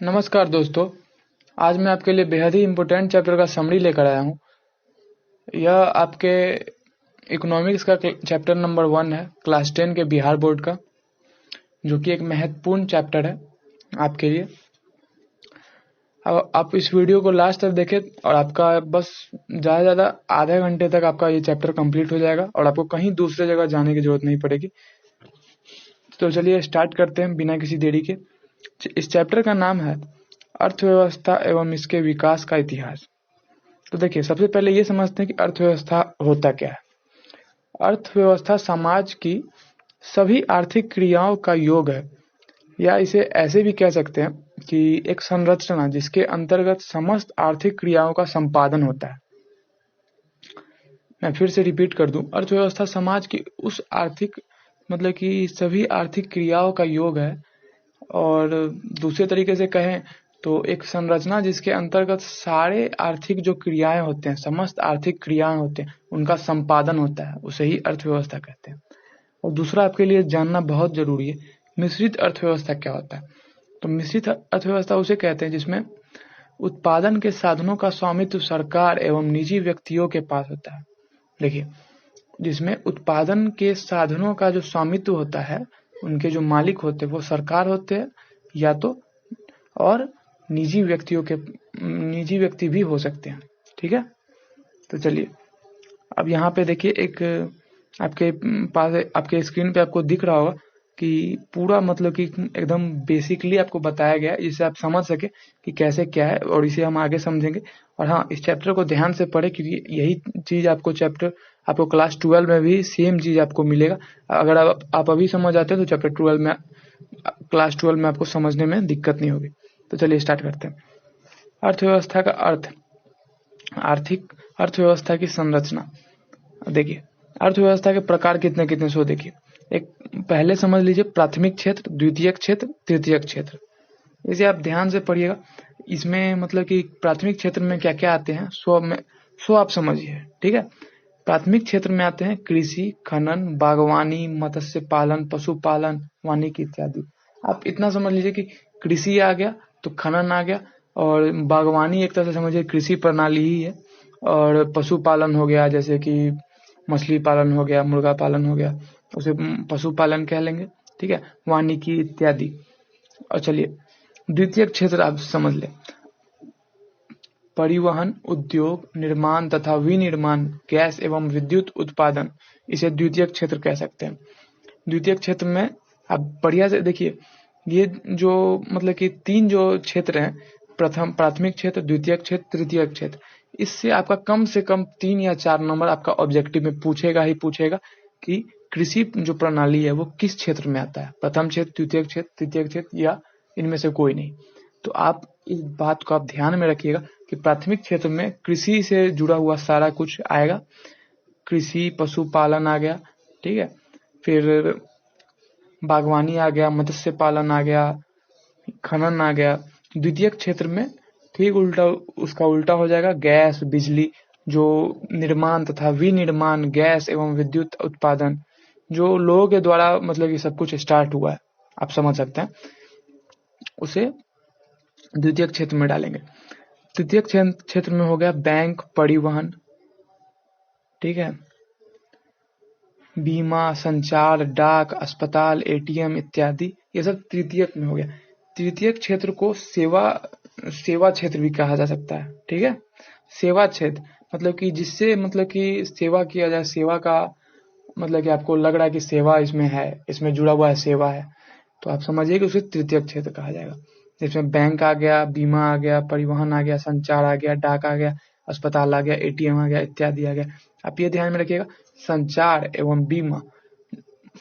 नमस्कार दोस्तों। आज मैं आपके लिए बेहद ही इम्पोर्टेंट चैप्टर का समरी लेकर आया हूँ। यह आपके इकोनॉमिक्स का चैप्टर नंबर 1 है, क्लास 10 के बिहार बोर्ड का, जो कि एक महत्वपूर्ण चैप्टर है आपके लिए। अब आप इस वीडियो को लास्ट तक देखें और आपका बस ज़्यादा से ज़्यादा आधे घंटे तक आपका ये चैप्टर कंप्लीट हो जाएगा और आपको कहीं दूसरे जगह जाने की जरूरत नहीं पड़ेगी। तो चलिए स्टार्ट करते हैं बिना किसी देरी के। इस चैप्टर का नाम है अर्थव्यवस्था एवं इसके विकास का इतिहास। तो देखिए, सबसे पहले ये समझते हैं कि अर्थव्यवस्था होता क्या है। अर्थव्यवस्था समाज की सभी आर्थिक क्रियाओं का योग है, या इसे ऐसे भी कह सकते हैं कि एक संरचना जिसके अंतर्गत समस्त आर्थिक क्रियाओं का संपादन होता है। मैं फिर से रिपीट कर दूं, अर्थव्यवस्था समाज की उस आर्थिक मतलब कि सभी आर्थिक क्रियाओं का योग है, और दूसरे तरीके से कहें तो एक संरचना जिसके अंतर्गत सारे आर्थिक जो क्रियाएं होते हैं, समस्त आर्थिक क्रियाएं होते हैं, उनका संपादन होता है, उसे ही अर्थव्यवस्था कहते हैं। और दूसरा आपके लिए जानना बहुत जरूरी है, मिश्रित अर्थव्यवस्था क्या होता है। तो मिश्रित अर्थव्यवस्था उसे कहते हैं जिसमें उत्पादन के साधनों का स्वामित्व सरकार एवं निजी व्यक्तियों के पास होता है। देखिए, जिसमें उत्पादन के साधनों का जो स्वामित्व होता है, उनके जो मालिक होते हैं वो सरकार होते हैं, या तो और निजी व्यक्ति भी हो सकते हैं। ठीक है, तो चलिए अब यहाँ पे देखिए, एक आपके पास आपके स्क्रीन पे आपको दिख रहा होगा कि पूरा मतलब कि एकदम बेसिकली आपको बताया गया है, जिससे आप समझ सके कि कैसे क्या है, और इसे हम आगे समझेंगे। और हाँ, इस चैप्टर को ध्यान से पढ़े, क्योंकि यही चीज आपको क्लास 12 में भी सेम चीज आपको मिलेगा। अगर आप अभी समझ आते हैं तो क्लास 12 में आपको समझने में दिक्कत नहीं होगी। तो चलिए स्टार्ट करते हैं। अर्थव्यवस्था का अर्थ, आर्थिक अर्थव्यवस्था की संरचना। देखिए, अर्थव्यवस्था के प्रकार कितने कितने सो देखिए। एक पहले समझ लीजिए, प्राथमिक क्षेत्र, द्वितीयक क्षेत्र, तृतीयक क्षेत्र। इसे आप ध्यान से पढ़िएगा। इसमें मतलब कि प्राथमिक क्षेत्र में क्या क्या आते हैं, सो आप समझिए। ठीक है, प्राथमिक क्षेत्र में आते हैं कृषि, खनन, बागवानी, मत्स्य पालन, पशुपालन, वानिकी इत्यादि। आप इतना समझ लीजिए कि कृषि आ गया तो खनन आ गया, और बागवानी एक तरह से समझिए कृषि प्रणाली ही है, और पशुपालन हो गया जैसे कि मछली पालन हो गया, मुर्गा पालन हो गया, उसे पशुपालन कह लेंगे। ठीक है, वानिकी इत्यादि। और चलिए द्वितीय क्षेत्र आप समझ लें, परिवहन, उद्योग, निर्माण तथा विनिर्माण, गैस एवं विद्युत उत्पादन, इसे द्वितीय क्षेत्र कह सकते हैं। द्वितीय क्षेत्र में आप बढ़िया से देखिए, ये जो मतलब कि 3 जो क्षेत्र हैं, प्रथम प्राथमिक क्षेत्र, द्वितीय क्षेत्र, तृतीय क्षेत्र, इससे आपका कम से कम 3 या 4 नंबर आपका ऑब्जेक्टिव में पूछेगा ही पूछेगा कि कृषि जो प्रणाली है वो किस क्षेत्र में आता है, प्रथम क्षेत्र, द्वितीय क्षेत्र, तृतीय क्षेत्र, या इनमें से कोई नहीं। तो आप इस बात को आप ध्यान में रखिएगा कि प्राथमिक क्षेत्र में कृषि से जुड़ा हुआ सारा कुछ आएगा। कृषि, पशुपालन आ गया, ठीक है, फिर बागवानी आ गया, मत्स्य पालन आ गया, खनन आ गया। द्वितीय क्षेत्र में ठीक उल्टा, उसका उल्टा हो जाएगा, गैस, बिजली, जो निर्माण तथा विनिर्माण, गैस एवं विद्युत उत्पादन, जो लोगों के द्वारा मतलब कि सब कुछ स्टार्ट हुआ है, आप समझ सकते हैं, उसे द्वितीय क्षेत्र में डालेंगे। तृतीय क्षेत्र में हो गया बैंक, परिवहन, ठीक है, बीमा, संचार, डाक, अस्पताल, एटीएम इत्यादि, ये सब तृतीयक में हो गया। तृतीयक क्षेत्र को सेवा क्षेत्र भी कहा जा सकता है। ठीक है, सेवा क्षेत्र मतलब कि जिससे मतलब कि सेवा किया जाए, सेवा का मतलब कि आपको लग रहा है कि सेवा इसमें है, इसमें जुड़ा हुआ है, सेवा है, तो आप समझिए कि उसे तृतीयक क्षेत्र कहा जाएगा। जिसमें बैंक आ गया, बीमा आ गया, परिवहन आ गया, संचार आ गया, डाक आ गया, अस्पताल आ गया, एटीएम आ गया, इत्यादि आ गया। आप ये ध्यान में रखिएगा, संचार एवं बीमा,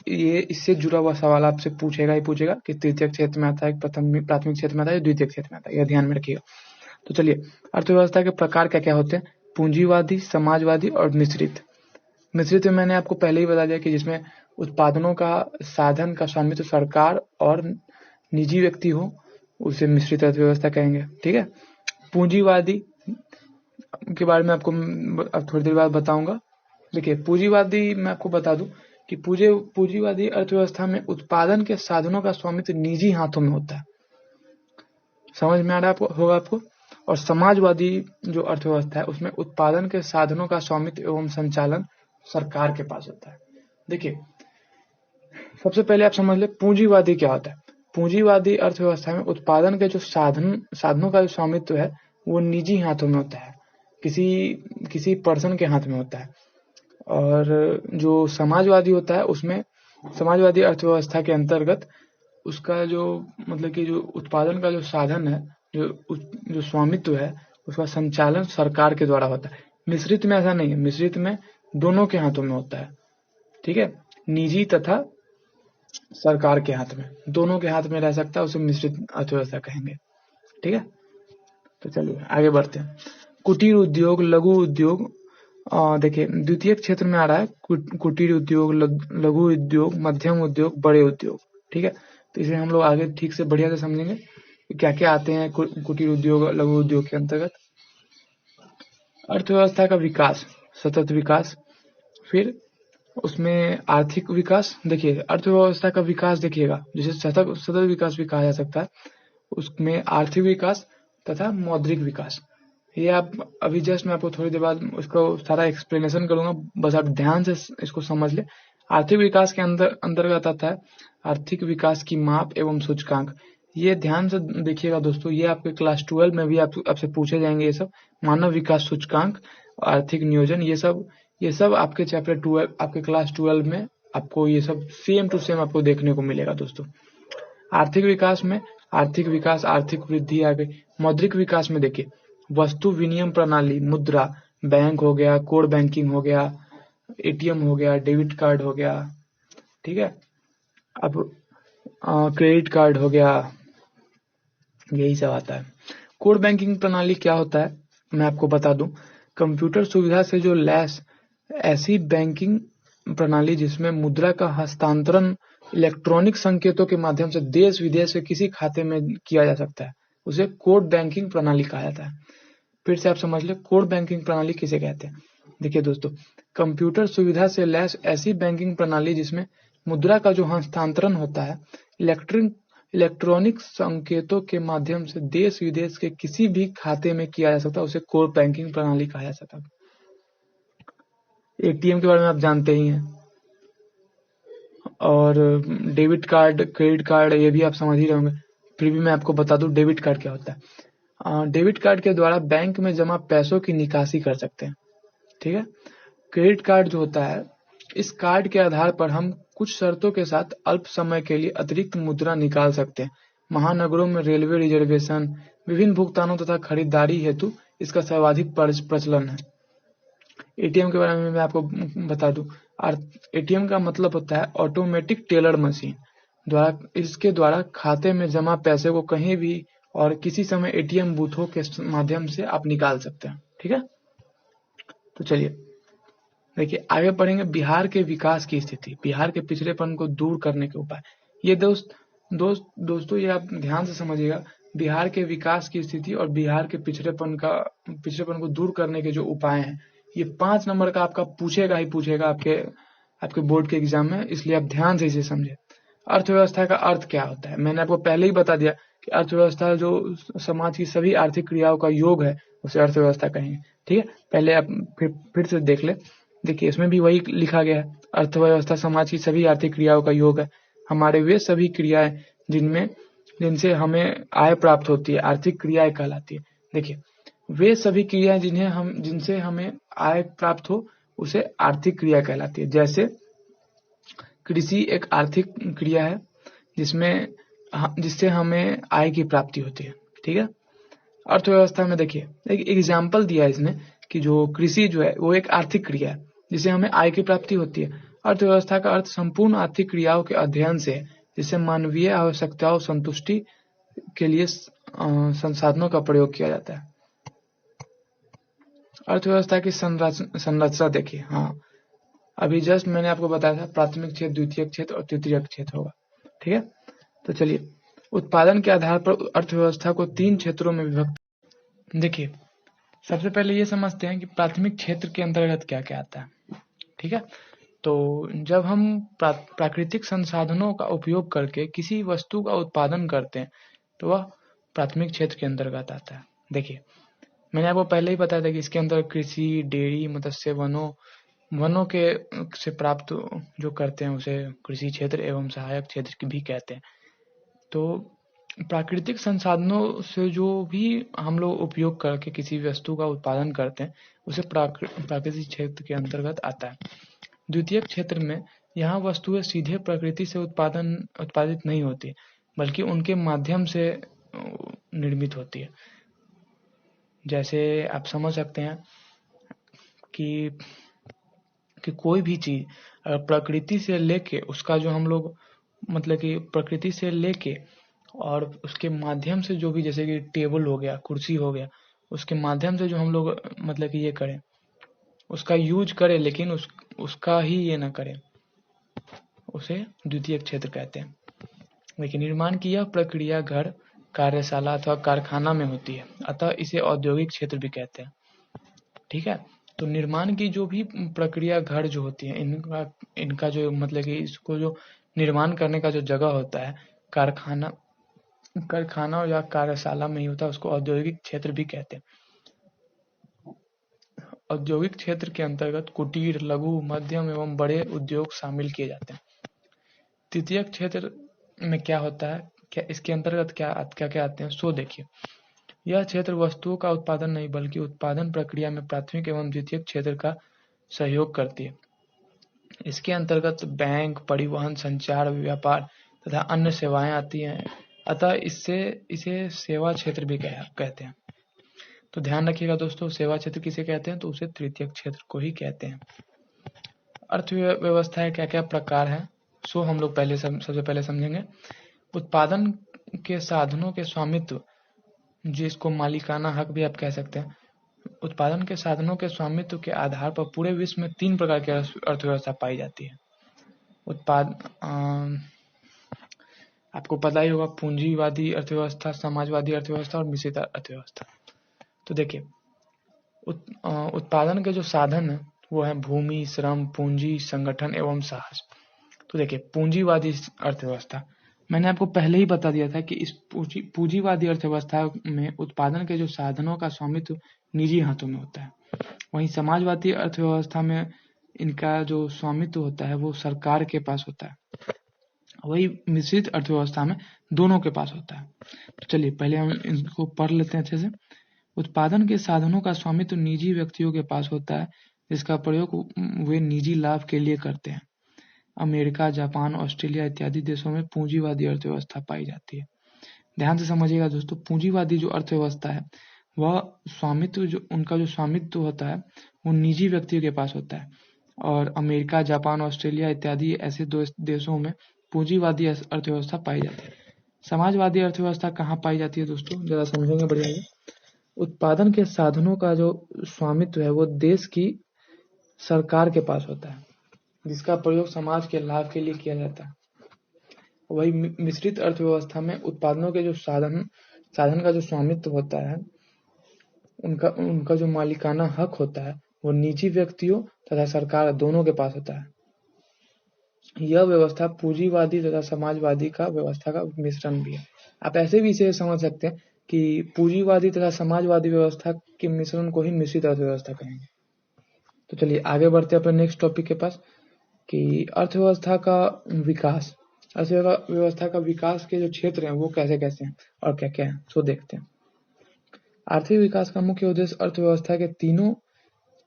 ये इससे जुड़ा हुआ सवाल आपसे पूछेगा ही पूछेगा कि तृतीय क्षेत्र में आता है, प्राथमिक क्षेत्र में आता है, द्वितीय क्षेत्र में आता है, यह ध्यान में रखिएगा। तो चलिए, अर्थव्यवस्था के प्रकार क्या क्या होते हैं, पूंजीवादी, समाजवादी और मिश्रित। मिश्रित में मैंने आपको पहले ही बता दिया कि जिसमें उत्पादनों का साधन का स्वामित्व सरकार और निजी व्यक्ति हो, उसे मिश्रित अर्थव्यवस्था कहेंगे। ठीक है, पूंजीवादी के बारे में आपको अब थोड़ी देर बाद बताऊंगा। देखिए, पूंजीवादी मैं आपको बता दूं कि पूंजीवादी अर्थव्यवस्था में उत्पादन के साधनों का स्वामित्व निजी हाथों में होता है। समझ में आ रहा होगा आपको। और समाजवादी जो अर्थव्यवस्था है उसमें उत्पादन के साधनों का स्वामित्व एवं संचालन सरकार के पास होता है। देखिए, सबसे पहले आप समझ ले पूंजीवादी क्या होता है। पूंजीवादी अर्थव्यवस्था में उत्पादन के जो साधनों का जो स्वामित्व है वो निजी हाथों में होता है, किसी पर्सन के हाथ में होता है। और जो समाजवादी होता है उसमें समाजवादी अर्थव्यवस्था के अंतर्गत उसका जो मतलब कि जो उत्पादन का जो साधन है, जो स्वामित्व है, उसका संचालन सरकार के द्वारा होता है। मिश्रित में ऐसा नहीं है, मिश्रित में दोनों के हाथों में होता है। ठीक है, निजी तथा सरकार के हाथ में, दोनों के हाथ में रह सकता है, उसे मिश्रित अर्थव्यवस्था कहेंगे। ठीक है, तो चलिए आगे बढ़ते हैं। कुटीर उद्योग, लघु उद्योग, देखिए द्वितीय क्षेत्र में आ रहा है कुटीर उद्योग, लघु उद्योग, मध्यम उद्योग, बड़े उद्योग। ठीक है, तो इसे हम लोग आगे ठीक से बढ़िया से समझेंगे क्या क्या आते हैं कुटीर उद्योग, लघु उद्योग के अंतर्गत। अर्थव्यवस्था का विकास, सतत विकास, फिर उसमें आर्थिक विकास। देखिए अर्थव्यवस्था का विकास देखिएगा, जिसे सतत विकास भी कहा जा सकता है, उसमें आर्थिक विकास तथा मौद्रिक विकास। ये आप अभी जस्ट मैं आपको थोड़ी देर बाद उसको सारा एक्सप्लेनेशन करूंगा, बस आप ध्यान से इसको समझ ले। आर्थिक विकास के अंतर्गत आता है आर्थिक विकास की माप एवं सूचकांक। ये ध्यान से देखिएगा दोस्तों, ये आपके क्लास 12 में भी आपसे पूछे जाएंगे। ये सब मानव विकास सूचकांक, आर्थिक नियोजन, ये सब आपके चैप्टर 12, आपके क्लास 12 में आपको ये सब सेम टू सेम आपको देखने को मिलेगा दोस्तों। आर्थिक विकास में आर्थिक विकास, आर्थिक वृद्धि आ गई। मौद्रिक विकास में देखिए वस्तु विनिमय प्रणाली, मुद्रा, बैंक हो गया, कोर बैंकिंग हो गया, एटीएम हो गया, डेबिट कार्ड हो गया। ठीक है, अब क्रेडिट कार्ड हो गया, यही सब आता है। कोर बैंकिंग प्रणाली क्या होता है मैं आपको बता दूं, कंप्यूटर सुविधा से जो लैस ऐसी बैंकिंग प्रणाली जिसमें मुद्रा का हस्तांतरण इलेक्ट्रॉनिक संकेतों के माध्यम से देश विदेश के किसी खाते में किया जा सकता है, उसे कोर बैंकिंग प्रणाली कहा जाता है। फिर से आप समझ ले कोर बैंकिंग प्रणाली किसे कहते हैं। देखिए दोस्तों, कंप्यूटर सुविधा से लैस ऐसी बैंकिंग प्रणाली जिसमें मुद्रा का जो हस्तांतरण होता है इलेक्ट्रॉनिक संकेतों के माध्यम से देश विदेश के किसी भी खाते में किया जा सकता है, उसे कोर बैंकिंग प्रणाली कहा जा सकता है। एटीएम के बारे में आप जानते ही हैं, और डेबिट कार्ड, क्रेडिट कार्ड, ये भी आप समझ ही रहे होंगे। फिर भी मैं आपको बता दूं डेबिट कार्ड क्या होता है। डेबिट कार्ड के द्वारा बैंक में जमा पैसों की निकासी कर सकते हैं। ठीक है, क्रेडिट कार्ड जो होता है, इस कार्ड के आधार पर हम कुछ शर्तों के साथ अल्प समय के लिए अतिरिक्त मुद्रा निकाल सकते हैं। महानगरों में रेलवे रिजर्वेशन, विभिन्न भुगतानों तथा खरीदारी हेतु इसका सर्वाधिक प्रचलन है। एटीएम के बारे में मैं आपको बता दूं, एटीएम का मतलब होता है ऑटोमेटिक टेलर मशीन इसके द्वारा खाते में जमा पैसे को कहीं भी और किसी समय एटीएम बूथों के माध्यम से आप निकाल सकते हैं। ठीक है, तो चलिए देखिए आगे बढ़ेंगे। बिहार के विकास की स्थिति, बिहार के पिछड़ेपन को दूर करने के उपाय। ये दोस्तों ये आप ध्यान से समझिएगा, बिहार के विकास की स्थिति और बिहार के पिछड़ेपन को दूर करने के जो उपाय हैं, ये 5 नंबर का आपका पूछेगा ही पूछेगा आपके बोर्ड के एग्जाम में, इसलिए आप ध्यान से इसे समझे। अर्थव्यवस्था का अर्थ क्या होता है, मैंने आपको पहले ही बता दिया कि अर्थव्यवस्था जो समाज की सभी आर्थिक क्रियाओं का योग है उसे अर्थव्यवस्था कहेंगे। ठीक है, पहले आप फिर से देख ले। देखिए इसमें भी वही लिखा गया है, अर्थव्यवस्था समाज की सभी आर्थिक क्रियाओं का योग है। हमारे वे सभी क्रियाएं जिनसे हमें आय प्राप्त होती है, आर्थिक क्रियाएं कहलाती है। देखिए वे सभी क्रियाएं जिनसे हमें आय प्राप्त हो उसे आर्थिक क्रिया कहलाती है। जैसे कृषि एक आर्थिक क्रिया है जिससे हमें आय की प्राप्ति होती है। ठीक है, अर्थव्यवस्था में देखिए एक एग्जाम्पल दिया है इसने कि जो कृषि जो है वो एक आर्थिक क्रिया है जिससे हमें आय की प्राप्ति होती है। अर्थव्यवस्था का अर्थ संपूर्ण आर्थिक क्रियाओं के अध्ययन से है जिससे मानवीय आवश्यकताओं संतुष्टि के लिए संसाधनों का प्रयोग किया जाता है। अर्थव्यवस्था की संरचना देखिए, हाँ अभी जस्ट मैंने आपको बताया था प्राथमिक क्षेत्र, द्वितीयक क्षेत्र और तृतीयक क्षेत्र होगा। ठीक है, तो चलिए उत्पादन के आधार पर अर्थव्यवस्था को 3 क्षेत्रों में विभक्त। देखिए सबसे पहले ये समझते हैं कि प्राथमिक क्षेत्र के अंतर्गत क्या क्या आता है। ठीक है, तो जब हम प्राकृतिक संसाधनों का उपयोग करके किसी वस्तु का उत्पादन करते हैं तो वह प्राथमिक क्षेत्र के अंतर्गत आता है। देखिए, मैंने आपको पहले ही बताया था कि इसके अंदर कृषि, डेयरी, मत्स्य, वनों के से प्राप्त जो करते हैं उसे कृषि क्षेत्र एवं सहायक क्षेत्र भी कहते हैं। तो प्राकृतिक संसाधनों से जो भी हम लोग उपयोग करके किसी वस्तु का उत्पादन करते हैं उसे प्राकृतिक क्षेत्र के अंतर्गत आता है। द्वितीयक क्षेत्र में यहाँ वस्तुएं सीधे प्रकृति से उत्पादित नहीं होती, बल्कि उनके माध्यम से निर्मित होती है। जैसे आप समझ सकते हैं कि कोई भी चीज प्रकृति से लेके उसका जो हम लोग मतलब कि प्रकृति से लेके और उसके माध्यम से जो भी, जैसे कि टेबल हो गया, कुर्सी हो गया, उसके माध्यम से जो हम लोग मतलब कि ये करें, उसका यूज करें, लेकिन उसका ही ये ना करें, उसे द्वितीयक क्षेत्र कहते हैं। लेकिन निर्माण की यह प्रक्रिया घर, कार्यशाला अथवा कारखाना में होती है, अतः इसे औद्योगिक क्षेत्र भी कहते हैं। ठीक है, तो निर्माण की जो भी प्रक्रिया घर जो होती है, इनका जो मतलब कि इसको जो निर्माण करने का जो जगह होता है कारखाना या कार्यशाला में ही होता है, उसको औद्योगिक क्षेत्र भी कहते हैं। औद्योगिक क्षेत्र के अंतर्गत कुटीर, लघु, मध्यम एवं बड़े उद्योग शामिल किए जाते हैं। तृतीयक क्षेत्र में क्या होता है, क्या इसके अंतर्गत क्या क्या आते हैं, सो देखिए। यह क्षेत्र वस्तुओं का उत्पादन नहीं बल्कि उत्पादन प्रक्रिया में प्राथमिक एवं द्वितीयक क्षेत्र का सहयोग करती है। इसके अंतर्गत बैंक, परिवहन, संचार, व्यापार तथा अन्य सेवाएं आती हैं, अतः इसे सेवा क्षेत्र भी कहते हैं। तो ध्यान रखिएगा दोस्तों, सेवा क्षेत्र किसे कहते हैं, तो उसे तृतीयक क्षेत्र को ही कहते हैं। अर्थव्यवस्था क्या क्या प्रकार है, सो हम लोग सबसे पहले समझेंगे। उत्पादन के साधनों के स्वामित्व, जिसको मालिकाना हक भी आप कह सकते हैं, उत्पादन के साधनों के स्वामित्व के आधार पर पूरे विश्व में 3 प्रकार की अर्थव्यवस्था पाई जाती है। आपको पता ही होगा, पूंजीवादी अर्थव्यवस्था, समाजवादी अर्थव्यवस्था और मिश्रित अर्थव्यवस्था। तो देखिए, उत्पादन के जो साधन है वो है भूमि, श्रम, पूंजी, संगठन एवं साहस। तो देखिए, पूंजीवादी अर्थव्यवस्था, मैंने आपको पहले ही बता दिया था कि इस पूंजीवादी अर्थव्यवस्था में उत्पादन के जो साधनों का स्वामित्व निजी हाथों में होता है। वहीं समाजवादी अर्थव्यवस्था में इनका जो स्वामित्व होता है वो सरकार के पास होता है। वही मिश्रित अर्थव्यवस्था में दोनों के पास होता है। तो चलिए पहले हम इनको पढ़ लेते हैं अच्छे से। उत्पादन के साधनों का स्वामित्व निजी व्यक्तियों के पास होता है, जिसका प्रयोग वे निजी लाभ के लिए करते हैं। अमेरिका, जापान, ऑस्ट्रेलिया इत्यादि देशों में पूंजीवादी अर्थव्यवस्था पाई जाती है। ध्यान से समझिएगा दोस्तों, पूंजीवादी जो अर्थव्यवस्था है वह उनका जो स्वामित्व होता है वो निजी व्यक्तियों के पास होता है। और अमेरिका, जापान, ऑस्ट्रेलिया इत्यादि ऐसे देशों में पूंजीवादी अर्थव्यवस्था पाई जाती है। समाजवादी अर्थव्यवस्था कहाँ पाई जाती है दोस्तों, जरा समझेंगे बढ़िया। उत्पादन के साधनों का जो स्वामित्व है वो देश की सरकार के पास होता है, जिसका प्रयोग समाज के लाभ के लिए किया जाता है। वही मिश्रित अर्थव्यवस्था में उत्पादनों के जो साधन का जो स्वामित्व होता है, उनका जो मालिकाना हक होता है वो निजी व्यक्तियों तथा सरकार दोनों के पास होता है। यह व्यवस्था पूंजीवादी तथा समाजवादी का व्यवस्था का मिश्रण भी है। आप ऐसे भी इसे समझ सकते हैं कि पूंजीवादी तथा समाजवादी व्यवस्था के मिश्रण को ही मिश्रित अर्थव्यवस्था कहेंगे। तो चलिए आगे बढ़ते हैं अपने नेक्स्ट टॉपिक के पास कि अर्थव्यवस्था का विकास। अर्थव्यवस्था का विकास के जो क्षेत्र हैं वो कैसे कैसे हैं और क्या क्या हैं, सो देखते हैं। आर्थिक विकास का मुख्य उद्देश्य अर्थव्यवस्था के तीनों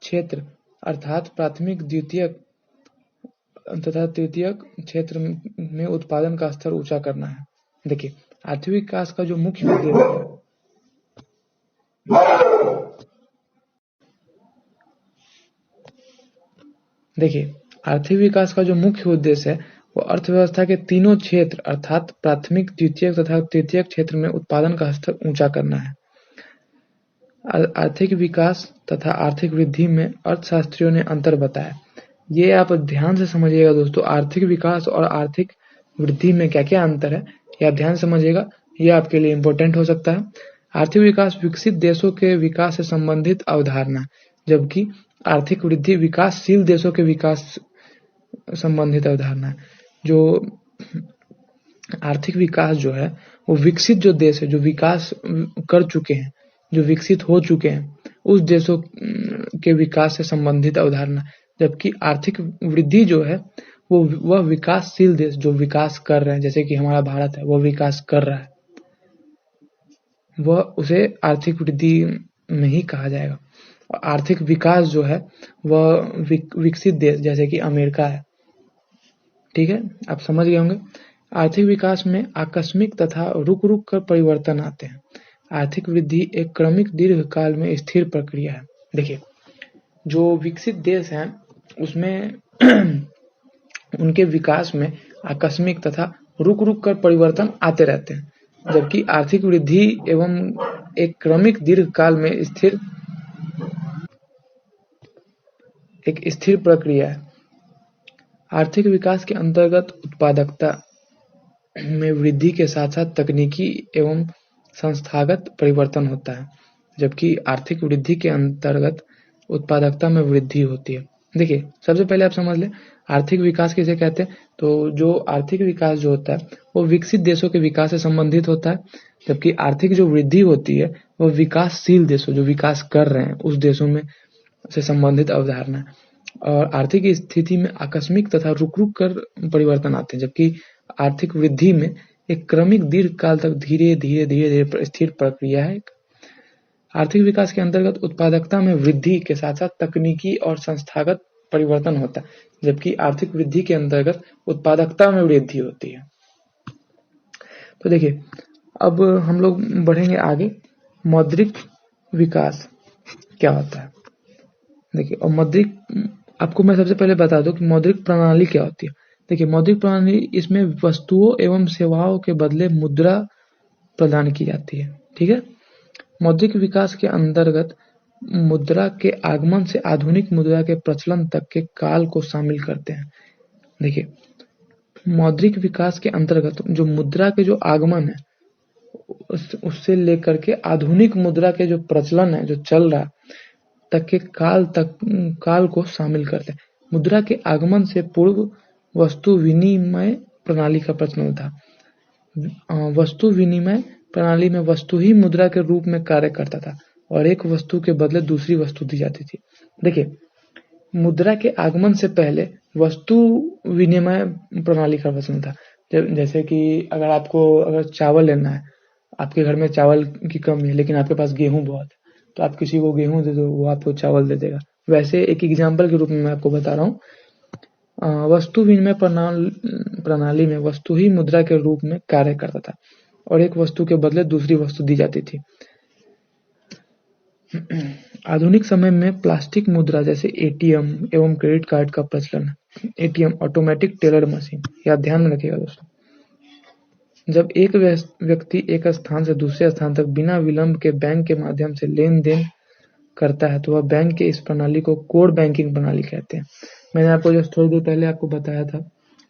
क्षेत्र अर्थात प्राथमिक, द्वितीयक तथा तृतीयक क्षेत्र में उत्पादन का स्तर ऊंचा करना है। देखिए, आर्थिक विकास का जो मुख्य उद्देश्य है वो अर्थव्यवस्था के तीनों क्षेत्र अर्थात प्राथमिक, द्वितीयक तथा तृतीयक क्षेत्र में उत्पादन का स्तर ऊंचा करना है। आर्थिक विकास तथा आर्थिक वृद्धि में अर्थशास्त्रियों ने अंतर बताया। ये आप ध्यान से समझिएगा दोस्तों, आर्थिक विकास और आर्थिक वृद्धि में क्या क्या अंतर है ये आप ध्यान समझिएगा, ये आपके लिए इम्पोर्टेंट हो सकता है। आर्थिक विकास विकसित देशों के विकास से संबंधित अवधारणा, जबकि आर्थिक वृद्धि विकासशील देशों के विकास संबंधित अवधारणा है। जो आर्थिक विकास जो है वो विकसित जो देश है, जो विकास कर चुके हैं, जो विकसित हो चुके हैं, उस देशों के विकास से संबंधित अवधारणा। जबकि आर्थिक वृद्धि जो है वह विकासशील देश जो विकास कर रहे हैं, जैसे कि हमारा भारत है, वह विकास कर रहा है, वह उसे आर्थिक वृद्धि नहीं कहा जाएगा। आर्थिक विकास जो है वह विकसित देश जैसे कि अमेरिका है। ठीक है, आप समझ गए होंगे। आर्थिक विकास में आकस्मिक तथा रुक रुक कर परिवर्तन आते हैं। आर्थिक वृद्धि एक क्रमिक दीर्घकाल में स्थिर प्रक्रिया है। देखिए, जो विकसित देश हैं उसमें उनके विकास में आकस्मिक तथा रुक रुक कर परिवर्तन आते रहते हैं, जबकि आर्थिक वृद्धि एवं एक क्रमिक दीर्घकाल में एक स्थिर प्रक्रिया है। आर्थिक विकास के अंतर्गत उत्पादकता में वृद्धि के साथ साथ तकनीकी एवं संस्थागत परिवर्तन होता है, जबकि आर्थिक वृद्धि के अंतर्गत उत्पादकता में वृद्धि होती है। देखिए, सबसे पहले आप समझ लें आर्थिक विकास किसे कहते हैं। तो जो आर्थिक विकास जो होता है वो विकसित देशों के विकास से संबंधित होता है, जबकि आर्थिक जो वृद्धि होती है वो विकासशील देशों, जो विकास कर रहे हैं उस देशों में से संबंधित अवधारणा है। और आर्थिक स्थिति में आकस्मिक तथा रुक रुक कर परिवर्तन आते हैं, जबकि आर्थिक वृद्धि में एक क्रमिक दीर्घकाल तक धीरे धीरे स्थिर प्रक्रिया है। आर्थिक विकास के अंतर्गत उत्पादकता में वृद्धि के साथ साथ तकनीकी और संस्थागत परिवर्तन होता है, जबकि आर्थिक वृद्धि के अंतर्गत उत्पादकता में वृद्धि होती है। तो देखिए, अब हम लोग बढ़ेंगे आगे। मौद्रिक विकास क्या होता है? देखिए, और मौद्रिक, आपको मैं सबसे पहले बता दूं कि मौद्रिक प्रणाली क्या होती है। देखिए, मौद्रिक प्रणाली, इसमें वस्तुओं एवं सेवाओं के बदले मुद्रा प्रदान की जाती है। ठीक है, मौद्रिक विकास के अंतर्गत मुद्रा के आगमन से आधुनिक मुद्रा के प्रचलन तक के काल को शामिल करते हैं। देखिए, मौद्रिक विकास के अंतर्गत जो मुद्रा के जो आगमन है उससे लेकर के आधुनिक मुद्रा के जो प्रचलन है, जो चल रहा तक के काल को शामिल करते हैं। मुद्रा के आगमन से पूर्व वस्तु विनिमय प्रणाली का प्रचलन था। वस्तु विनिमय प्रणाली में वस्तु ही मुद्रा के रूप में कार्य करता था और एक वस्तु के बदले दूसरी वस्तु दी जाती थी। देखिए, मुद्रा के आगमन से पहले वस्तु विनिमय प्रणाली का प्रचलन था। जैसे कि अगर चावल लेना है, आपके घर में चावल की कमी है लेकिन आपके पास गेहूं बहुत है, तो आप किसी को गेहूं दे दो, वो आपको चावल दे देगा। वैसे एक एग्जाम्पल के रूप में मैं आपको बता रहा हूँ, वस्तु विनिमय प्रणाली में वस्तु ही मुद्रा के रूप में कार्य करता था और एक वस्तु के बदले दूसरी वस्तु दी जाती थी। आधुनिक समय में प्लास्टिक मुद्रा जैसे एटीएम एवं क्रेडिट कार्ड का प्रचलन है। एटीएम, ऑटोमेटिक टेलर मशीन, यह ध्यान में रखिएगा दोस्तों। जब एक व्यक्ति एक स्थान से दूसरे स्थान तक बिना विलंब के बैंक के माध्यम से लेन देन करता है तो वह बैंक के इस प्रणाली को कोर बैंकिंग प्रणाली कहते हैं। मैंने आपको जो थोड़ी देर पहले आपको बताया था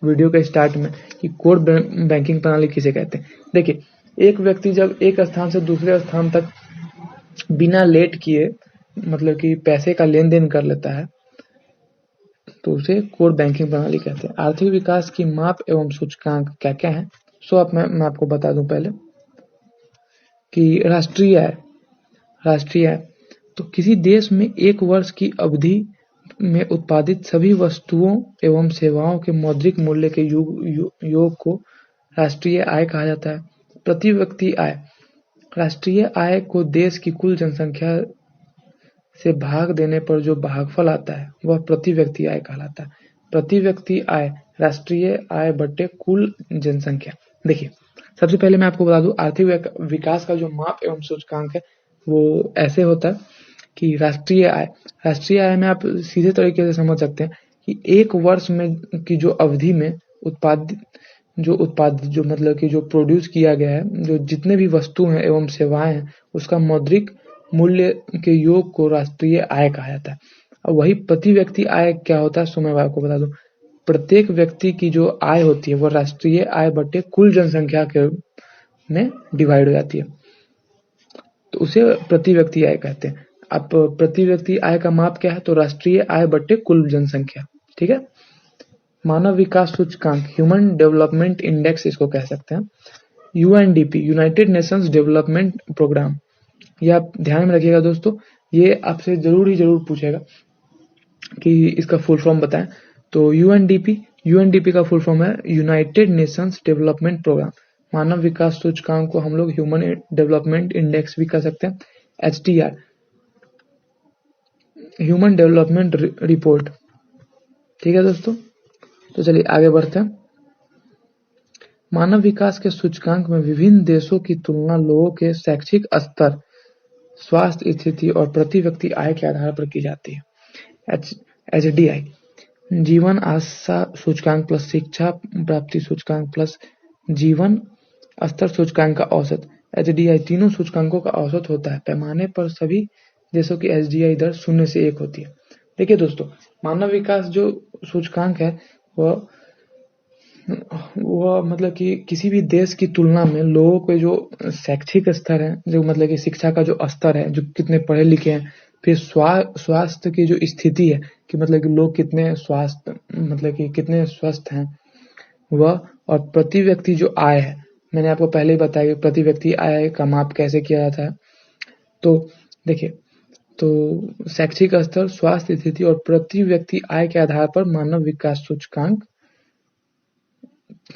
वीडियो के स्टार्ट में कि कोर बैंकिंग प्रणाली किसे कहते हैं। देखिए, एक व्यक्ति जब एक स्थान से दूसरे स्थान तक बिना लेट किए, मतलब कि पैसे का लेन देन कर लेता है, तो उसे कोर बैंकिंग प्रणाली कहते हैं। आर्थिक विकास की माप एवं सूचकांक क्या क्या है, सो मैं आपको बता दूं पहले कि राष्ट्रीय आय तो किसी देश में एक वर्ष की अवधि में उत्पादित सभी वस्तुओं एवं सेवाओं के मौद्रिक मूल्य के योग को राष्ट्रीय आय कहा जाता है। प्रति व्यक्ति आय, राष्ट्रीय आय को देश की कुल जनसंख्या से भाग देने पर जो भागफल आता है वह प्रति व्यक्ति आय कहलाता है। प्रति व्यक्ति आय, राष्ट्रीय आय बटे कुल जनसंख्या। देखिए, सबसे पहले मैं आपको बता दूं आर्थिक विकास का जो माप एवं सूचकांक है वो ऐसे होता है कि राष्ट्रीय आय में आप सीधे तरीके से समझ सकते हैं कि एक वर्ष में की जो अवधि में उत्पाद जो मतलब कि जो प्रोड्यूस किया गया है, जो जितने भी वस्तु हैं एवं सेवाएं हैं, उसका मौद्रिक मूल्य के योग को राष्ट्रीय आय कहा जाता है। और वही प्रति व्यक्ति आय क्या होता है, सो मैं आपको बता दूं, प्रत्येक व्यक्ति की जो आय होती है वो राष्ट्रीय आय बटे कुल जनसंख्या के में डिवाइड हो जाती है, तो उसे प्रति व्यक्ति आय कहते हैं। अब प्रति व्यक्ति आय का माप क्या है, तो राष्ट्रीय आय बटे कुल जनसंख्या। ठीक है, मानव विकास सूचकांक, ह्यूमन डेवलपमेंट इंडेक्स इसको कह सकते हैं। UNDP, United Nations development programme, ये आप ध्यान में रखिएगा दोस्तों, ये आपसे जरूर पूछेगा कि इसका फुल फॉर्म बताएं। तो यूएनडीपी का फुल फॉर्म है यूनाइटेड नेशंस डेवलपमेंट प्रोग्राम। मानव विकास सूचकांक को हम लोग ह्यूमन डेवलपमेंट इंडेक्स भी कह सकते हैं। HDR, human development report. ठीक है दोस्तों, तो चलिए आगे बढ़ते हैं। मानव विकास के सूचकांक में विभिन्न देशों की तुलना लोगों के शैक्षिक स्तर, स्वास्थ्य स्थिति और प्रति व्यक्ति आय के आधार पर की जाती है। एचडीआई, जीवन आशा सूचकांक प्लस शिक्षा प्राप्ति सूचकांक प्लस जीवन स्तर सूचकांक का औसत। एचडीआई तीनों सूचकांकों का औसत होता है। पैमाने पर सभी देशों की एचडीआई दर 0 से 1 होती है। देखिए दोस्तों, मानव विकास जो सूचकांक है वह मतलब कि किसी भी देश की तुलना में लोगों के जो शैक्षिक स्तर है, जो मतलब कि शिक्षा का जो स्तर है, जो कितने पढ़े लिखे हैं, फिर स्वास्थ्य की जो स्थिति है कि मतलब कि लोग कितने कितने स्वस्थ हैं वह, और प्रति व्यक्ति जो आय है, मैंने आपको पहले ही बताया कि प्रति व्यक्ति आय का माप कैसे किया जाता है। तो देखिए, तो शैक्षिक स्तर, स्वास्थ्य स्थिति और प्रति व्यक्ति आय के आधार पर मानव विकास सूचकांक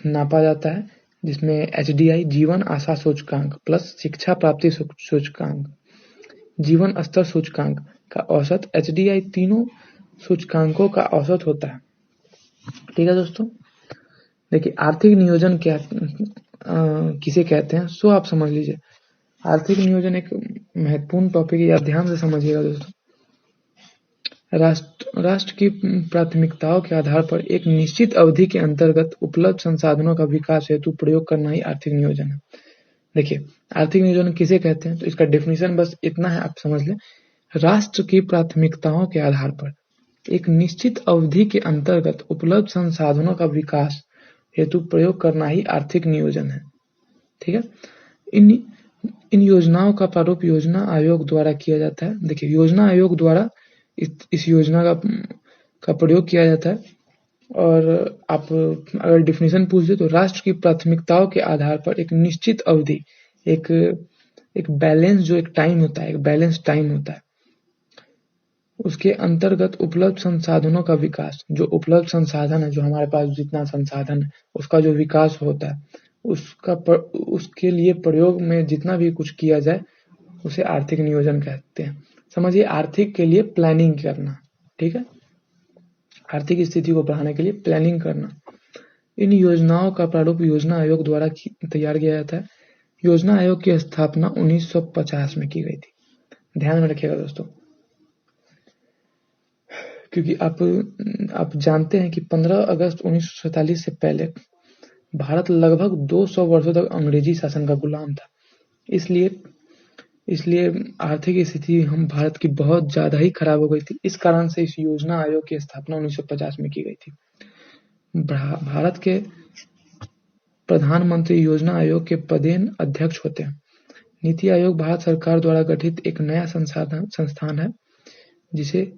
नापा जाता है, जिसमें एचडीआई जीवन आशा सूचकांक प्लस शिक्षा प्राप्ति सूचकांक, जीवन स्तर सूचकांक का औसत, एचडीआई तीनों सूचकांकों का औसत होता है। ठीक है दोस्तों, देखिए आर्थिक नियोजन क्या किसे कहते हैं, सो आप समझ लीजिए। आर्थिक नियोजन एक महत्वपूर्ण टॉपिक है, आप ध्यान से समझिएगा दोस्तों। राष्ट्र की प्राथमिकताओं के आधार पर एक निश्चित अवधि के अंतर्गत उपलब्ध संसाधनों का विकास हेतु प्रयोग करना ही आर्थिक नियोजन है। देखिए, आर्थिक नियोजन किसे कहते हैं, तो इसका डेफिनेशन बस इतना है, आप समझ लें। राष्ट्र की प्राथमिकताओं के आधार पर एक निश्चित अवधि के अंतर्गत उपलब्ध संसाधनों का विकास हेतु प्रयोग करना ही आर्थिक नियोजन है। ठीक है, इन योजनाओं का प्रारूप योजना आयोग द्वारा किया जाता है। देखिए, योजना आयोग द्वारा इस योजना का प्रयोग किया जाता है। और आप अगर डिफिनेशन पूछ दे तो राष्ट्र की प्राथमिकताओं के आधार पर एक निश्चित अवधि, एक बैलेंस, जो एक टाइम होता है, एक बैलेंस टाइम होता है, उसके अंतर्गत उपलब्ध संसाधनों का विकास, जो उपलब्ध संसाधन है, जो हमारे पास जितना संसाधन है उसका जो विकास होता है, उसके लिए प्रयोग में जितना भी कुछ किया जाए उसे आर्थिक नियोजन कहते हैं। समझिए, आर्थिक के लिए प्लानिंग करना। ठीक है, आर्थिक स्थिति को बढ़ाने के लिए प्लानिंग करना। इन योजनाओं का प्रारूप योजना आयोग द्वारा तैयार किया जाता है। योजना आयोग की स्थापना 1950 में की गई थी। ध्यान में रखिएगा दोस्तों, क्योंकि आप जानते हैं कि 15 अगस्त 1947 से पहले भारत लगभग 200 वर्षों तक अंग्रेजी शासन का गुलाम था। इसलिए आर्थिक स्थिति हम भारत की बहुत ज्यादा ही खराब हो गई थी। इस कारण से इस योजना आयोग की स्थापना 1950 में की गई थी। भारत के प्रधानमंत्री योजना आयोग के पदेन अध्यक्ष होते हैं। नीति आयोग भारत सरकार द्वारा गठित एक नया संस्थान है जिसे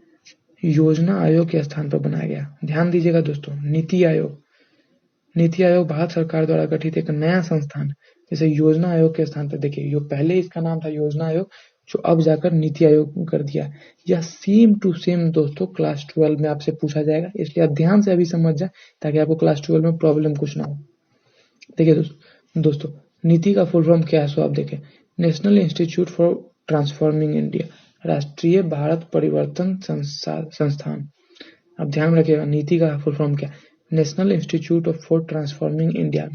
योजना आयोग के स्थान पर बनाया गया। ध्यान दीजिएगा दोस्तों, नीति आयोग भारत सरकार द्वारा गठित एक नया संस्थान है जैसे योजना आयोग के स्थान पर। देखिए, जो पहले इसका नाम था योजना आयोग, जो अब जाकर नीति आयोग कर दिया। यह सेम टू सेम दोस्तों क्लास 12 में आपसे पूछा जाएगा, इसलिए आप ध्यान से अभी समझ जाए ताकि आपको क्लास 12 में प्रॉब्लम कुछ ना हो। देखिए दोस्तों, नीति का फुल फॉर्म क्या है, सो आप देखें। National institute for transforming India, राष्ट्रीय भारत परिवर्तन संस्थान। आप ध्यान रखिएगा, नीति का फुल फॉर्म क्या है, national institute for transforming India,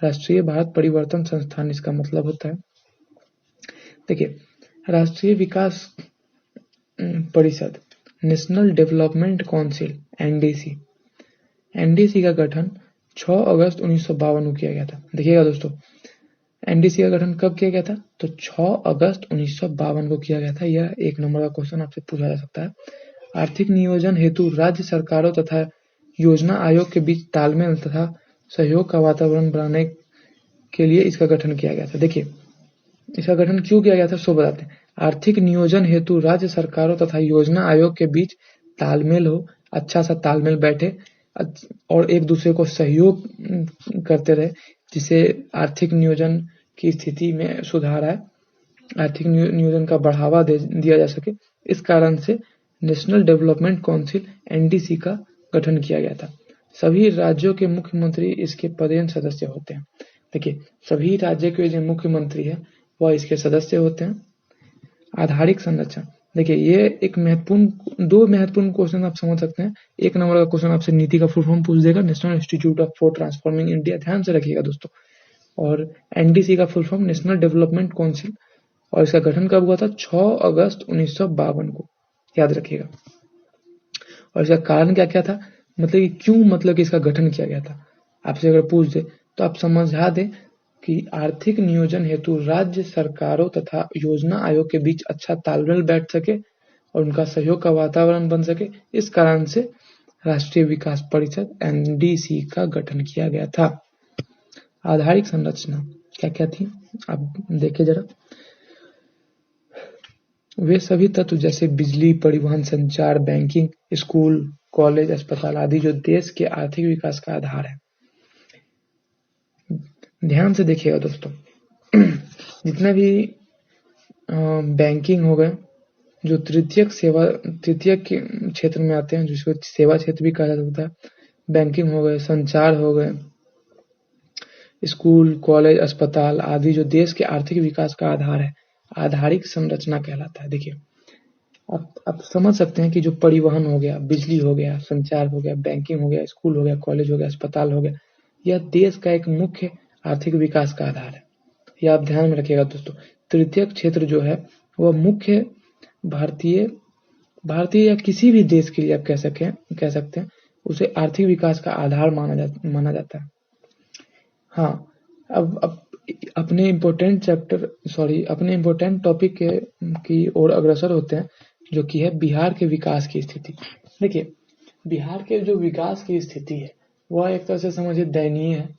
राष्ट्रीय भारत परिवर्तन संस्थान इसका मतलब होता है। देखिए, राष्ट्रीय विकास परिषद, नेशनल डेवलपमेंट काउंसिल, एनडीसी का गठन 6 अगस्त 1952 को किया गया था। देखिएगा दोस्तों, एनडीसी का गठन कब किया गया था, तो 6 अगस्त 1952 को किया गया था। यह 1 नंबर का क्वेश्चन आपसे पूछा जा सकता है। आर्थिक नियोजन हेतु राज्य सरकारों तथा योजना आयोग के बीच तालमेल तथा सहयोग का वातावरण बनाने के लिए इसका गठन किया गया था। देखिए, इसका गठन क्यों किया गया था, सो बताते हैं। आर्थिक नियोजन हेतु राज्य सरकारों तथा योजना आयोग के बीच तालमेल हो, अच्छा सा तालमेल बैठे, और एक दूसरे को सहयोग करते रहे, जिससे आर्थिक नियोजन की स्थिति में सुधार आए, आर्थिक नियोजन का बढ़ावा दिया जा सके। इस कारण से नेशनल डेवलपमेंट काउंसिल एनडीसी का गठन किया गया था। सभी राज्यों के मुख्यमंत्री इसके पदेन सदस्य होते हैं। देखिए, सभी राज्य के जो मुख्यमंत्री है वह इसके सदस्य होते हैं। आधारिक संरचना, देखिए ये एक दो महत्वपूर्ण क्वेश्चन आप समझ सकते हैं। एक नंबर का क्वेश्चन आपसे नीति का फुल फॉर्म पूछ देगा, national institute for transforming India, ध्यान से रखिएगा दोस्तों। और एनडीसी का full form national development council, और इसका गठन कब हुआ था? 6 अगस्त 1952 को, याद रखिएगा। और इसका कारण क्या क्या था, मतलब कि क्यों, मतलब कि इसका गठन किया गया था, आपसे अगर पूछ दे तो आप समझा दें कि आर्थिक नियोजन हेतु राज्य सरकारों तथा योजना आयोग के बीच अच्छा तालमेल बैठ सके और उनका सहयोग का वातावरण बन सके। इस कारण से राष्ट्रीय विकास परिषद एनडीसी का गठन किया गया था। आधारिक संरचना क्या क्या थी, आप देखिए जरा। वे सभी तत्व जैसे बिजली, परिवहन, संचार, बैंकिंग, स्कूल, कॉलेज, अस्पताल आदि जो देश के आर्थिक विकास का आधार है। ध्यान से देखिएगा दोस्तों, जितने भी बैंकिंग हो गए, जो तृतीयक के क्षेत्र में आते हैं, जिसको सेवा क्षेत्र भी कहा जाता है, बैंकिंग हो गए, संचार हो गए, स्कूल, कॉलेज, अस्पताल आदि जो देश के आर्थिक विकास का आधार है, आधारिक संरचना कहलाता है। देखिए, आप समझ सकते हैं कि जो परिवहन हो गया, बिजली हो गया, संचार हो गया, बैंकिंग हो गया, स्कूल हो गया, कॉलेज हो गया, अस्पताल हो गया, यह देश का एक मुख्य आर्थिक विकास का आधार है। यह आप ध्यान में रखिएगा दोस्तों। तृतीयक क्षेत्र जो है वह मुख्य भारतीय या किसी भी देश के लिए आप कह सकते हैं, उसे आर्थिक विकास का आधार माना जाता है। हाँ, अब अपने इम्पोर्टेंट टॉपिक की ओर अग्रसर होते हैं, जो कि है बिहार के विकास की स्थिति। देखिए, बिहार के जो विकास की स्थिति है वह एक तरह से समझिए दयनीय है।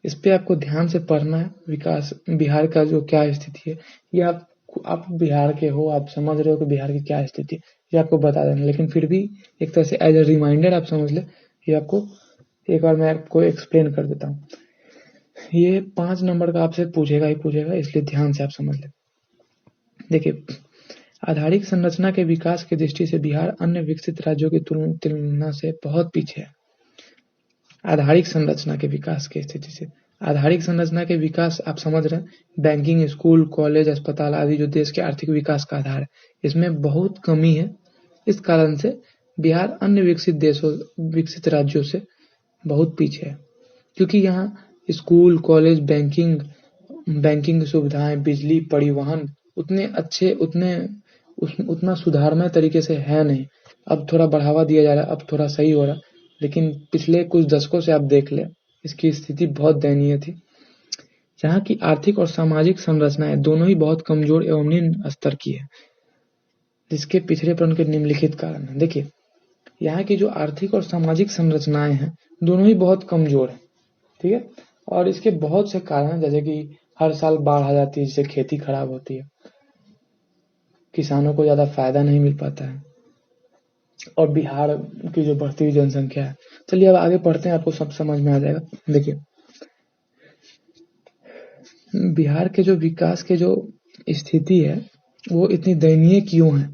इस पे आपको ध्यान से पढ़ना है, विकास बिहार का जो क्या स्थिति है। ये आप बिहार के हो, आप समझ रहे हो कि बिहार की क्या स्थिति है, ये आपको बता देना, लेकिन फिर भी एक तरह से एज ए रिमाइंडर आप समझ ले, ये आपको एक बार मैं आपको एक्सप्लेन कर देता हूँ। ये 5 नंबर का आपसे पूछेगा ही पूछेगा, इसलिए ध्यान से आप समझ लें। देखिए, आधारिक संरचना के विकास की दृष्टि से बिहार अन्य विकसित राज्यों की तुलना से बहुत पीछे है। आधारिक संरचना के विकास की स्थिति से, आधारिक संरचना के विकास आप समझ रहे हैं, बैंकिंग, स्कूल, कॉलेज, अस्पताल आदि जो देश के आर्थिक विकास का आधार है, इसमें बहुत कमी है। इस कारण से बिहार अन्य विकसित राज्यों से बहुत पीछे है, क्योंकि यहाँ स्कूल, कॉलेज, बैंकिंग सुविधाएं, बिजली, परिवहन उतने अच्छे, उतना सुधारमय तरीके से है नहीं। अब थोड़ा बढ़ावा दिया जा रहा है, अब थोड़ा सही हो रहा है, लेकिन पिछले कुछ दशकों से आप देख लें, इसकी स्थिति बहुत दयनीय थी। यहाँ की आर्थिक और सामाजिक संरचनाएं दोनों ही बहुत कमजोर एवं निम्न स्तर की है, जिसके पिछड़ेपन के निम्नलिखित कारण है। देखिए, यहाँ की जो आर्थिक और सामाजिक संरचनाएं हैं दोनों ही बहुत कमजोर है, ठीक है। और इसके बहुत से कारण हैं, जैसे कि हर साल बाढ़ आ जाती है, जिससे खेती खराब होती है, किसानों को ज्यादा फायदा नहीं मिल पाता है, और बिहार की जो बढ़ती हुई जनसंख्या है। चलिए अब आगे पढ़ते हैं, आपको सब समझ में आ जाएगा। देखिए, बिहार के जो विकास के जो स्थिति है वो इतनी दयनीय क्यों है,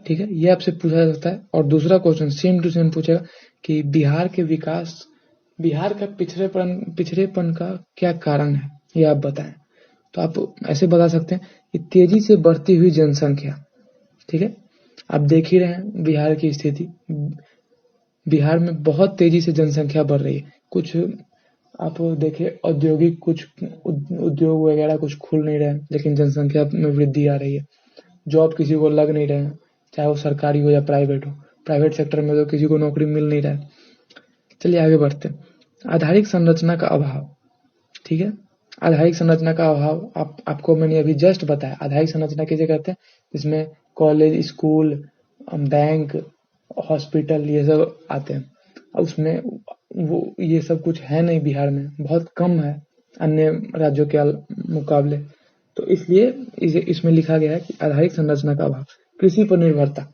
ठीक है, ये आपसे पूछा जा सकता है। और दूसरा क्वेश्चन सेम टू सेम पूछेगा कि बिहार का पिछड़ेपन का क्या कारण है, ये आप बताएं। तो आप ऐसे बता सकते हैं कि तेजी से बढ़ती हुई जनसंख्या, ठीक है। आप देख ही रहे हैं बिहार की स्थिति, बिहार में बहुत तेजी से जनसंख्या बढ़ रही है। कुछ आप देखिए, औद्योगिक कुछ उद्योग वगैरह कुछ खुल नहीं रहे हैं, लेकिन जनसंख्या में वृद्धि आ रही है। जॉब किसी को लग नहीं रहे हैं, चाहे वो सरकारी हो या प्राइवेट हो। प्राइवेट सेक्टर में तो किसी को नौकरी मिल नहीं रहा है। चलिए आगे बढ़ते हैं। आधारिक संरचना का अभाव, ठीक है, आधारिक संरचना का अभाव आपको मैंने अभी जस्ट बताया। आधारिक संरचना किसे कहते हैं, जिसमें कॉलेज, स्कूल, बैंक, हॉस्पिटल ये सब आते हैं। उसमें वो ये सब कुछ है नहीं, बिहार में बहुत कम है अन्य राज्यों के मुकाबले। तो इसलिए इसमें लिखा गया है कि आधारिक संरचना का अभाव। कृषि पर निर्भरता,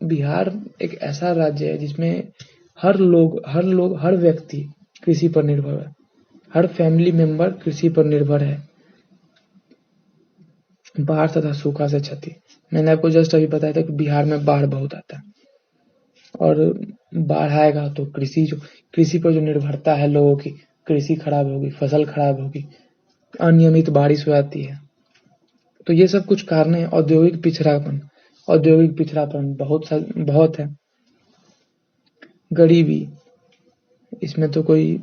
बिहार एक ऐसा राज्य है जिसमें हर व्यक्ति कृषि पर निर्भर है, हर फैमिली मेंबर कृषि पर निर्भर है। बाढ़ तथा सूखा से क्षति, मैंने आपको जस्ट अभी बताया था कि बिहार में बाढ़ बहुत आता है, और बाढ़ आएगा तो कृषि पर जो निर्भरता है लोगों की, कृषि खराब होगी, फसल खराब होगी, अनियमित बारिश हो जाती है। तो ये सब कुछ कारण है। औद्योगिक पिछड़ापन बहुत है। गरीबी, इसमें तो कोई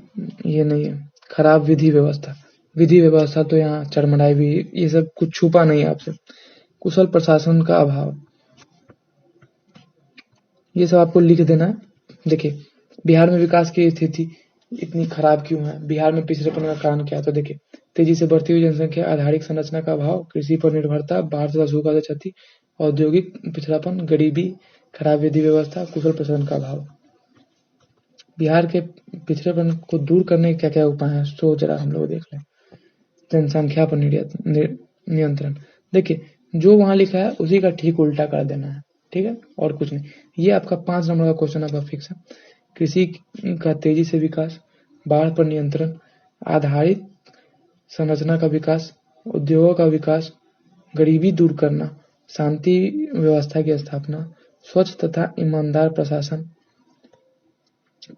ये नहीं है। खराब विधि व्यवस्था तो यहाँ चरमराई भी, ये सब कुछ छुपा नहीं है आपसे। कुशल प्रशासन का अभाव, ये सब आपको लिख देना है। देखिए, बिहार में विकास की स्थिति इतनी खराब क्यों है, बिहार में पिछड़ेपन का कारण क्या है? तो देखिए, तेजी से बढ़ती हुई जनसंख्या, आधारिक संरचना का अभाव, कृषि पर निर्भरता, बाढ़ तथा सूखा से क्षति, औद्योगिक पिछड़ापन, गरीबी, खराब विधि व्यवस्था, कुशल प्रशासन का अभाव। बिहार के पिछड़ेपन को दूर करने के क्या क्या उपाय हैं, तो जरा हम लोग देख लें। जनसंख्या पर नियंत्रण, देखिए जो वहां लिखा है उसी का ठीक उल्टा कर देना है, ठीक है, और कुछ नहीं। ये आपका 5 नंबर का क्वेश्चन आपका फिक्स है। कृषि का तेजी से विकास, बाढ़ पर नियंत्रण, आधारित संरचना का विकास, उद्योगों का विकास, गरीबी दूर करना, शांति व्यवस्था की स्थापना, स्वच्छ तथा ईमानदार प्रशासन,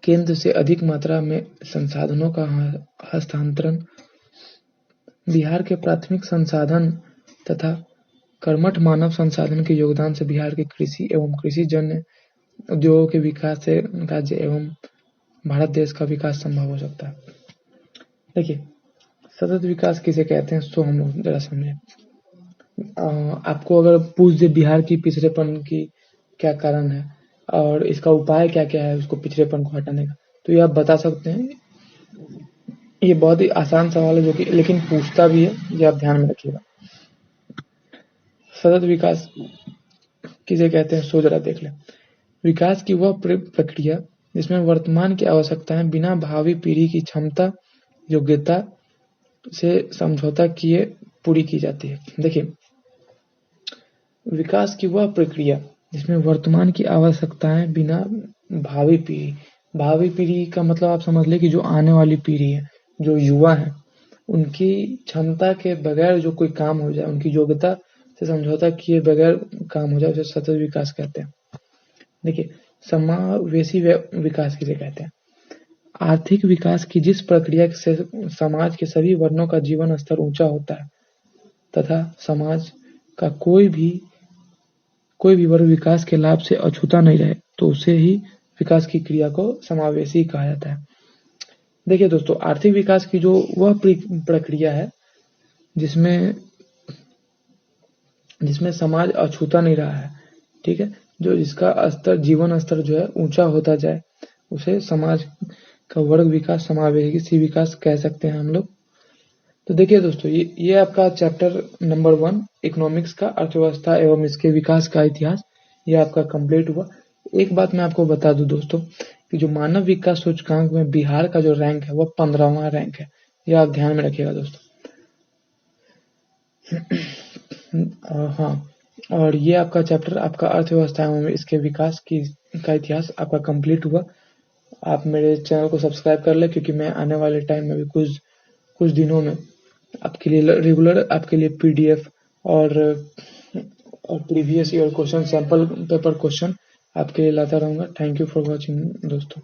केंद्र से अधिक मात्रा में संसाधनों का हस्तांतरण, बिहार के प्राथमिक संसाधन तथा कर्मठ मानव संसाधन के योगदान से बिहार के कृषि एवं कृषिजन्य उद्योगों के विकास से राज्य एवं भारत देश का विकास संभव हो सकता है। देखिए, सतत विकास किसे कहते हैं, तो हम लोग जरा समझें। आपको अगर पूछ दे बिहार की पिछड़ेपन की क्या कारण है और इसका उपाय क्या क्या है उसको पिछड़ेपन को हटाने का, तो ये आप बता सकते हैं। ये बहुत ही आसान सवाल है जो कि लेकिन पूछता भी है, ये आप ध्यान में रखिएगा। सतत विकास किसे कहते हैं, सो जरा देख लें। विकास की वह प्रक्रिया जिसमें वर्तमान की आवश्यकताएं बिना भावी पीढ़ी की क्षमता योग्यता से समझौता किए पूरी की जाती है। देखिए, विकास की वह प्रक्रिया जिसमें वर्तमान की आवश्यकताएं बिना भावी पीढ़ी का मतलब आप समझ लें कि जो आने वाली पीढ़ी है, जो युवा है, उनकी क्षमता के बगैर जो कोई काम हो जाए, उनकी योग्यता से समझौता किए बगैर काम हो जाए, उसे सतत विकास कहते हैं। देखिए, समावेशी विकास किसे कहते हैं। आर्थिक विकास की जिस प्रक्रिया से समाज के सभी वर्णों का जीवन स्तर ऊंचा होता है तथा समाज का कोई भी वर्ग विकास के लाभ से अछूता नहीं रहे, तो उसे ही विकास की क्रिया को समावेशी कहा जाता है। देखिए दोस्तों, आर्थिक विकास की जो वह प्रक्रिया है जिसमें समाज अछूता नहीं रहा है, ठीक है, जो जिसका जीवन स्तर जो है ऊंचा होता जाए, उसे समाज का वर्ग विकास, समावेशी विकास कह सकते हैं हम लोग। तो देखिए दोस्तों, ये आपका चैप्टर नंबर 1 इकोनॉमिक्स का अर्थव्यवस्था एवं इसके विकास का इतिहास, ये आपका कंप्लीट हुआ। एक बात मैं आपको बता दूं दोस्तों कि जो मानव विकास सूचकांक में बिहार का जो रैंक है वह 15वां रैंक है, ये आप ध्यान में रखिएगा दोस्तों। हाँ, और ये आपका चैप्टर आपका अर्थव्यवस्था एवं इसके विकास का इतिहास आपका कंप्लीट हुआ। आप मेरे चैनल को सब्सक्राइब कर ले, क्योंकि मैं आने वाले टाइम में भी कुछ दिनों में आपके लिए रेगुलर आपके लिए PDF और previous year question, sample paper question आपके लिए लाता रहूंगा। थैंक यू फॉर वॉचिंग दोस्तों।